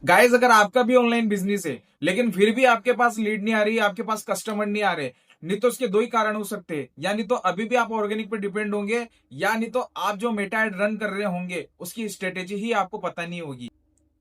Guys, अगर आपका भी ऑनलाइन बिजनेस है लेकिन फिर भी आपके पास लीड नहीं आ रही, आपके पास कस्टमर नहीं आ रहे, नहीं तो उसके दो ही कारण हो सकते हैं। या नहीं तो अभी भी आप ऑर्गेनिक पे डिपेंड होंगे, या नहीं तो आप जो मेटा एड रन कर रहे होंगे उसकी स्ट्रेटेजी ही आपको पता नहीं होगी।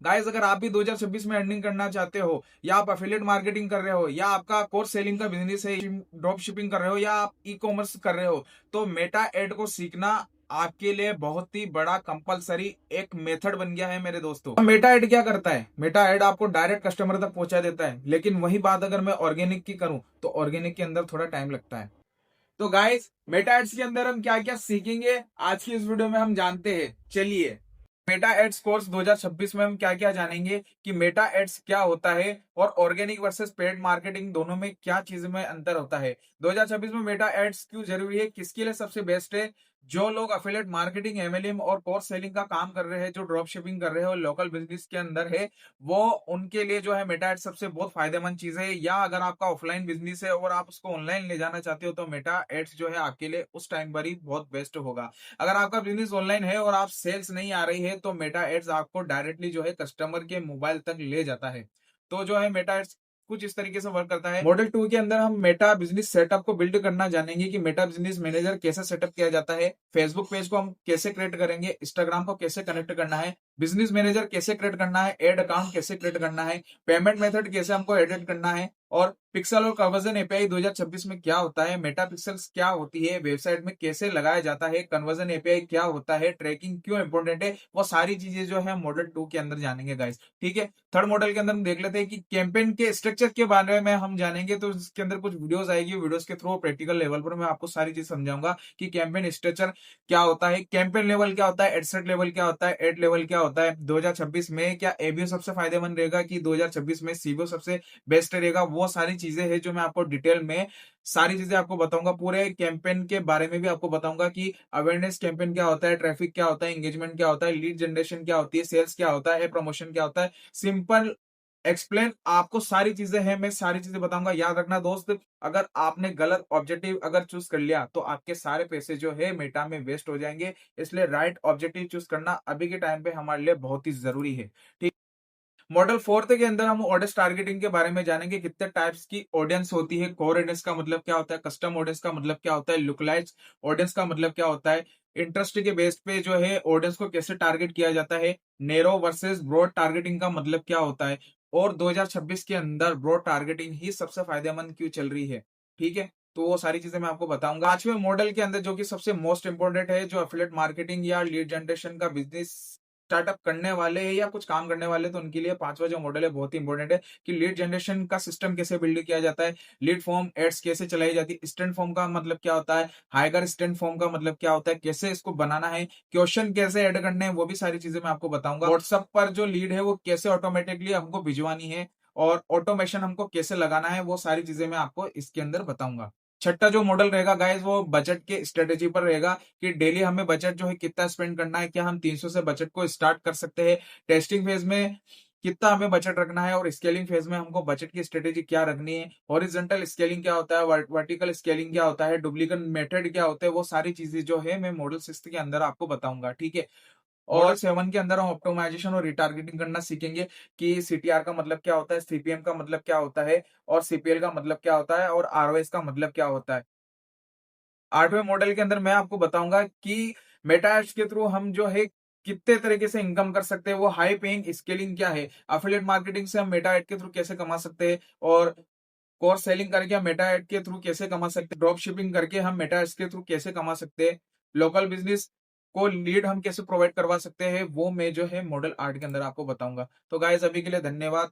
गाइस, अगर आप भी 2026 में अर्निंग करना चाहते हो, या आप अफिलिएट मार्केटिंग कर रहे हो, या आपका कोर्स सेलिंग का बिजनेस है, ड्रॉप शिपिंग कर रहे हो, या आप ई कॉमर्स कर रहे हो, तो मेटा एड को सीखना आपके लिए बहुत ही बड़ा कंपलसरी एक मेथड बन गया है मेरे दोस्तों। मेटा एड क्या करता है? मेटा एड आपको डायरेक्ट कस्टमर तक पहुंचा देता है, लेकिन वही बात अगर मैं ऑर्गेनिक की करूं तो ऑर्गेनिक के अंदर थोड़ा टाइम लगता है। तो गाइस, मेटा एड्स के अंदर हम क्या क्या सीखेंगे आज की इस वीडियो में हम जानते हैं। चलिए, मेटा एड्स कोर्स 2026 में हम क्या क्या जानेंगे कि मेटा एड्स क्या होता है और ऑर्गेनिक वर्सेस पेड मार्केटिंग दोनों में क्या चीज में अंतर होता है। 2026 में मेटा एड्स क्यों जरूरी है, किसके लिए सबसे बेस्ट है? जो लोग अफिलिएट मार्केटिंग, एमएलएम और कोर्स सेलिंग का काम कर रहे हैं, जो ड्रॉप शिपिंग कर रहे हैं और लोकल बिजनेस के अंदर है, वो उनके लिए जो है मेटा एड्स सबसे बहुत फायदेमंद चीज है। या अगर आपका ऑफलाइन बिजनेस है और आप उसको ऑनलाइन ले जाना चाहते हो तो मेटा एड्स जो है आपके लिए उस टाइम पर ही बहुत बेस्ट होगा। अगर आपका बिजनेस ऑनलाइन है और आप सेल्स नहीं आ रही है तो मेटा एड्स आपको डायरेक्टली जो है कस्टमर के मोबाइल तक ले जाता है। तो जो है मेटा एड्स कुछ इस तरीके से वर्क करता है। मॉडल 2 के अंदर हम मेटा बिजनेस सेटअप को बिल्ड करना जानेंगे कि मेटा बिजनेस मैनेजर कैसे सेटअप किया जाता है, फेसबुक पेज को हम कैसे क्रिएट करेंगे, इंस्टाग्राम को कैसे कनेक्ट करना है, बिजनेस मैनेजर कैसे क्रिएट करना है, एड अकाउंट कैसे क्रिएट करना है, पेमेंट मेथड कैसे हमको एडिट करना है, और पिक्सल और कन्वर्जन एपीआई 2026 में क्या होता है, मेटा पिक्सल्स क्या होती है, वेबसाइट में कैसे लगाया जाता है, कन्वर्जन एपीआई क्या होता है, ट्रैकिंग क्यों इंपॉर्टेंट है, वो सारी चीजें जो है मॉडल 2 के अंदर जानेंगे गाइस। ठीक है, थर्ड मॉडल के अंदर हम देख लेते हैं कि कैंपेन के स्ट्रक्चर के बारे में हम जानेंगे। तो इसके अंदर कुछ वीडियोस आएगी, वीडियोस के थ्रू प्रैक्टिकल लेवल पर मैं आपको सारी चीज समझाऊंगा कि कैंपेन स्ट्रक्चर क्या होता है, कैंपेन लेवल क्या होता है, एडसेट लेवल क्या होता है, एड लेवल क्या होता है। 2026 में क्या एबीओ सबसे फायदेमंद रहेगा कि 2026 में सीबीओ सबसे बेस्ट रहेगा, वो सारी चीजें हैं जो मैं आपको डिटेल में सारी चीजें आपको बताऊंगा। पूरे कैंपेन के बारे में भी आपको बताऊंगा कि अवेयरनेस कैंपेन क्या होता है, ट्रैफिक क्या होता है, एंगेजमेंट क्या होता है, लीड जनरेशन क्या होती है, सेल्स क्या होता है, प्रमोशन क्या होता है। सिंपल एक्सप्लेन आपको सारी चीजें हैं, मैं सारी चीजें बताऊंगा। याद रखना दोस्त, अगर आपने गलत ऑब्जेक्टिव अगर चूज कर लिया तो आपके सारे पैसे जो है मेटा में वेस्ट हो जाएंगे। इसलिए राइट ऑब्जेक्टिव चूज करना अभी के टाइम पे हमारे लिए बहुत ही जरूरी है। ठीक। मॉडल 4 के अंदर हम ऑडियंस टारगेटिंग के बारे में जानेंगे, कितने टाइप्स की ऑडियंस होती है, कोर ऑडियंस का मतलब क्या होता है, कस्टम ऑडियंस का मतलब क्या होता है, लुकलाइज ऑडियंस का मतलब क्या होता है, इंटरेस्ट के बेस पे जो है ऑडियंस को कैसे टारगेट किया जाता है, नैरो वर्सेस ब्रॉड टारगेटिंग का मतलब क्या होता है, और 2026 के अंदर ब्रॉड टारगेटिंग ही सबसे फायदेमंद क्यों चल रही है। ठीक है, तो वो सारी चीजें मैं आपको बताऊंगा। 5वें मॉडल के अंदर जो कि सबसे मोस्ट इंपोर्टेंट है, जो एफिलिएट मार्केटिंग या लीड जनरेशन का बिजनेस स्टार्टअप करने वाले हैं या कुछ काम करने वाले, तो उनके लिए 5वां जो मॉडल है बहुत ही इंपॉर्टेंट है कि लीड जनरेशन का सिस्टम कैसे बिल्ड किया जाता है, लीड फॉर्म एड्स कैसे चलाई जाती है, स्टैंड फॉर्म का मतलब क्या होता है, हाइगर स्टैंड फॉर्म का मतलब क्या होता है, कैसे इसको बनाना है, क्वेश्चन कैसे ऐड करने हैं, वो भी सारी चीजें मैं आपको बताऊंगा। व्हाट्सएप पर जो लीड है वो कैसे ऑटोमेटिकली हमको भिजवानी है, और ऑटोमेशन हमको कैसे लगाना है, वो सारी चीजें मैं आपको इसके अंदर बताऊंगा। छठा जो मॉडल रहेगा गाइस, वो बजट के स्ट्रेटेजी पर रहेगा कि डेली हमें बजट जो है कितना स्पेंड करना है, क्या हम 300 से बजट को स्टार्ट कर सकते हैं, टेस्टिंग फेज में कितना हमें बजट रखना है, और स्केलिंग फेज में हमको बजट की स्ट्रेटेजी क्या रखनी है, हॉरिजॉन्टल स्केलिंग क्या होता है, वर्टिकल स्केलिंग क्या होता है, डुप्लीकेट मेथड क्या होता है, वो सारी चीजें जो है मैं मॉडल 6 के अंदर आपको बताऊंगा। ठीक है, और 7 के अंदर हम ऑप्टिमाइजेशन और रिटारगेटिंग करना सीखेंगे कि सीटीआर का मतलब क्या होता है, सीपीएम का मतलब क्या होता है, और सीपीएल का मतलब क्या होता है, और आरओएस का मतलब क्या होता है। 8वें मॉडल के अंदर मैं आपको बताऊंगा कि मेटा एड्स के थ्रू हम जो है कितने तरीके से इनकम कर सकते हैं, वो हाई पेइंग स्केलिंग क्या है, अफिलिएट मार्केटिंग से हम मेटा एड के थ्रू कैसे कमा सकते हैं, और कोर्स सेलिंग करके हम मेटा एड के थ्रू कैसे कमा सकते हैं, ड्रॉप शिपिंग करके हम मेटा एड्स के थ्रू कैसे कमा सकते हैं, लोकल बिजनेस को लीड हम कैसे प्रोवाइड करवा सकते हैं, वो मैं जो है मॉडल 8 के अंदर आपको बताऊंगा। तो गाइस, अभी के लिए धन्यवाद।